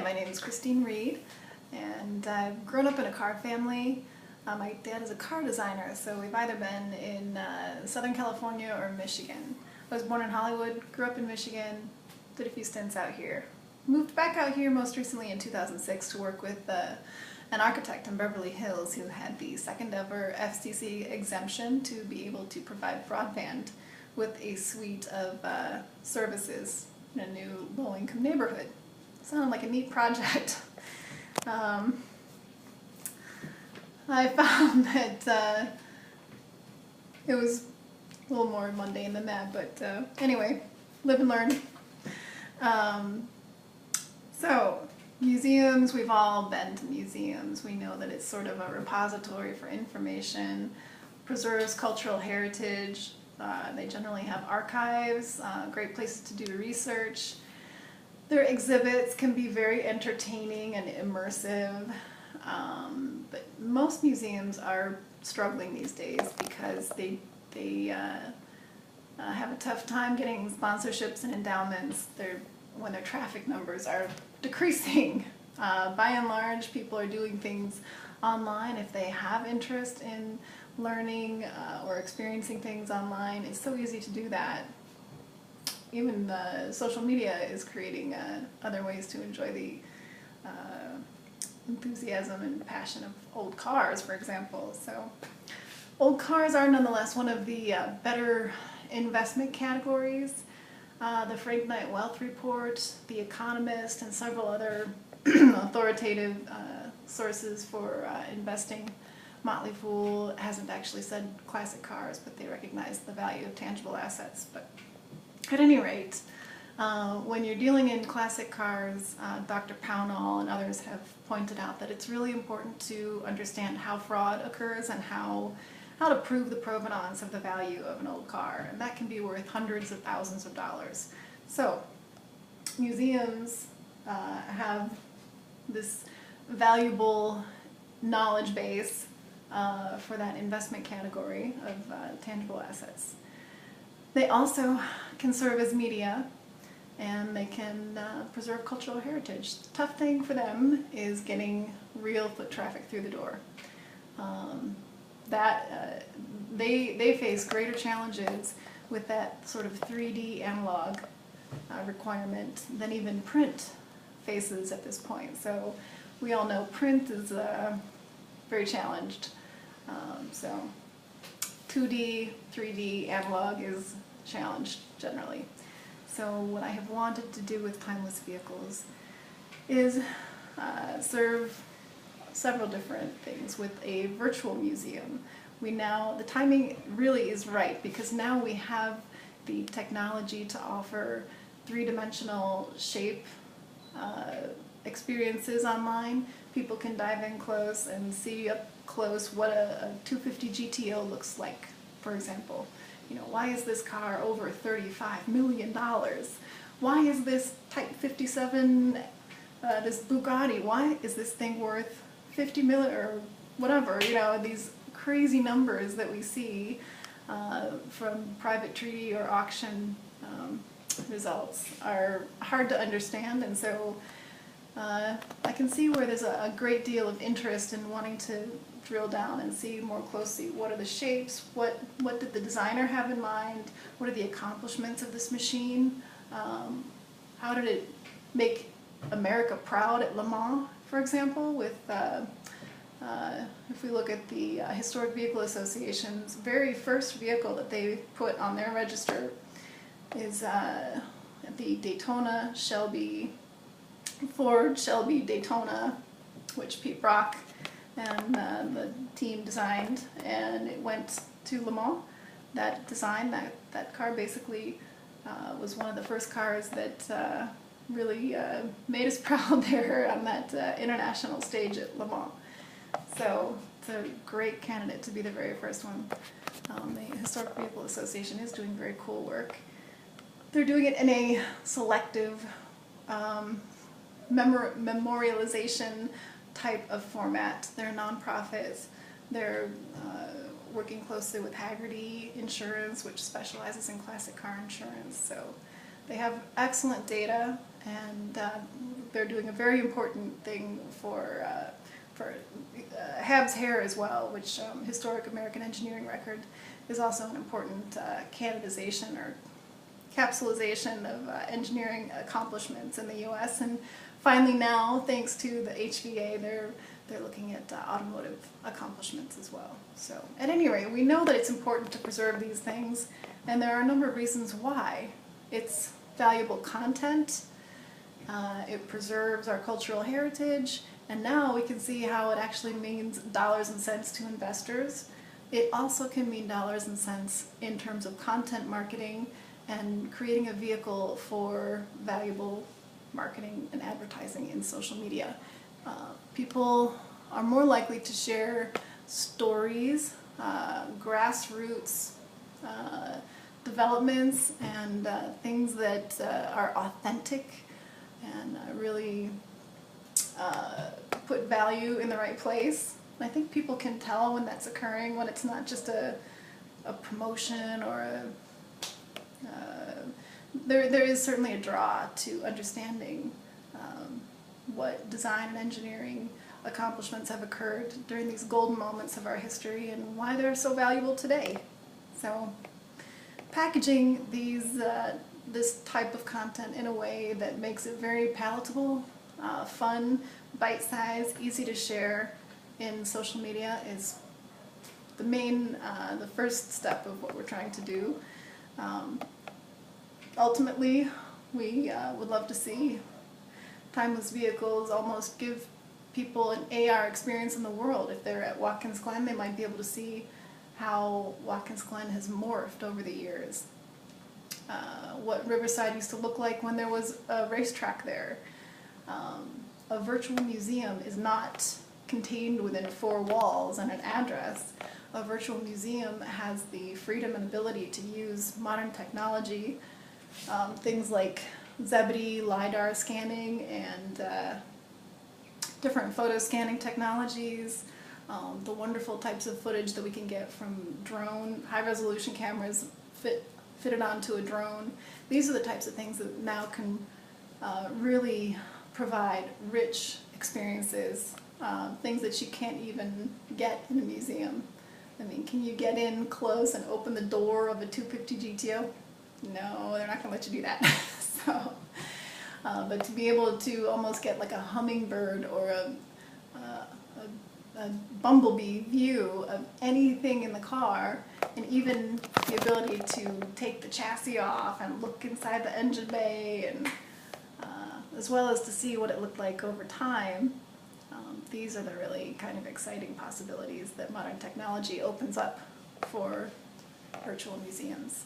my name is Christine Reed, and I've grown up in a car family. My dad is a car designer, so we've either been in Southern California or Michigan. I was born in Hollywood, grew up in Michigan, did a few stints out here. Moved back out here most recently in 2006 to work with an architect in Beverly Hills who had the second ever FCC exemption to be able to provide broadband with a suite of services in a new low-income neighborhood. Sounded like a neat project. I found that it was a little more mundane than that, but anyway, live and learn. So, museums, we've all been to museums. We know that it's sort of a repository for information, preserves cultural heritage. They generally have archives, great places to do research. Their exhibits can be very entertaining and immersive, but most museums are struggling these days because they have a tough time getting sponsorships and endowments when their traffic numbers are decreasing. By and large, people are doing things online if they have interest in learning or experiencing things online. It's so easy to do that. Even social media is creating other ways to enjoy the enthusiasm and passion of old cars, for example. So, old cars are nonetheless one of the better investment categories. The Frank Knight Wealth Report, The Economist, and several other authoritative sources for investing. Motley Fool hasn't actually said classic cars, but they recognize the value of tangible assets. But at any rate, when you're dealing in classic cars, Dr. Pownall and others have pointed out that it's really important to understand how fraud occurs and how to prove the provenance of the value of an old car. And that can be worth hundreds of thousands of dollars. So, museums have this valuable knowledge base for that investment category of tangible assets. They also can serve as media, and they can preserve cultural heritage. The tough thing for them is getting real foot traffic through the door. They face greater challenges with that sort of 3D analog requirement than even print faces at this point. So we all know print is very challenged. So 2D, 3D analog is challenged generally. So what I have wanted to do with Timeless Vehicles is serve several different things with a virtual museum. The timing really is right because now we have the technology to offer three-dimensional shape experiences online. People can dive in close and see up close what a 250 GTO looks like, for example. You know, why is this car over $35 million? Why is this Type 57, this Bugatti, why is this thing worth 50 million or whatever? You know, these crazy numbers that we see from private treaty or auction results are hard to understand, and so I can see where there's a great deal of interest in wanting to drill down and see more closely what are the shapes, what did the designer have in mind, what are the accomplishments of this machine, how did it make America proud at Le Mans, for example, with if we look at the Historic Vehicle Association's very first vehicle that they put on their register is the Daytona Shelby, Ford Shelby Daytona, which Pete Brock and the team designed, and it went to Le Mans. That design, that car basically was one of the first cars that really made us proud there on that international stage at Le Mans. So it's a great candidate to be the very first one. The Historic Vehicle Association is doing very cool work. They're doing it in a selective memorialization type of format. They're nonprofits. They're working closely with Hagerty Insurance, which specializes in classic car insurance. So they have excellent data and they're doing a very important thing for Habs Hair as well, which Historic American Engineering Record is also an important canonization or capsulization of engineering accomplishments in the U.S. And finally now, thanks to the HVA, they're looking at automotive accomplishments as well. So at any rate, we know that it's important to preserve these things, and there are a number of reasons why. It's valuable content, it preserves our cultural heritage, and now we can see how it actually means dollars and cents to investors. It also can mean dollars and cents in terms of content marketing and creating a vehicle for valuable marketing and advertising in social media. People are more likely to share stories, grassroots developments, and things that are authentic and really put value in the right place. I think people can tell when that's occurring, when it's not just a promotion or there is certainly a draw to understanding what design and engineering accomplishments have occurred during these golden moments of our history and why they're so valuable today. So packaging this type of content in a way that makes it very palatable, fun, bite-sized, easy to share in social media is the first step of what we're trying to do. Ultimately, we would love to see Timeless Vehicles almost give people an AR experience in the world. If they're at Watkins Glen, they might be able to see how Watkins Glen has morphed over the years. What Riverside used to look like when there was a racetrack there. A virtual museum is not contained within 4 walls and an address. A virtual museum has the freedom and ability to use modern technology, things like Zebedee LiDAR scanning and different photo scanning technologies, the wonderful types of footage that we can get from drone, high-resolution cameras fitted onto a drone. These are the types of things that now can really provide rich experiences, things that you can't even get in a museum. I mean, can you get in close and open the door of a 250 GTO? No, they're not going to let you do that. So, but to be able to almost get like a hummingbird or a bumblebee view of anything in the car, and even the ability to take the chassis off and look inside the engine bay, and as well as to see what it looked like over time. These are the really kind of exciting possibilities that modern technology opens up for virtual museums.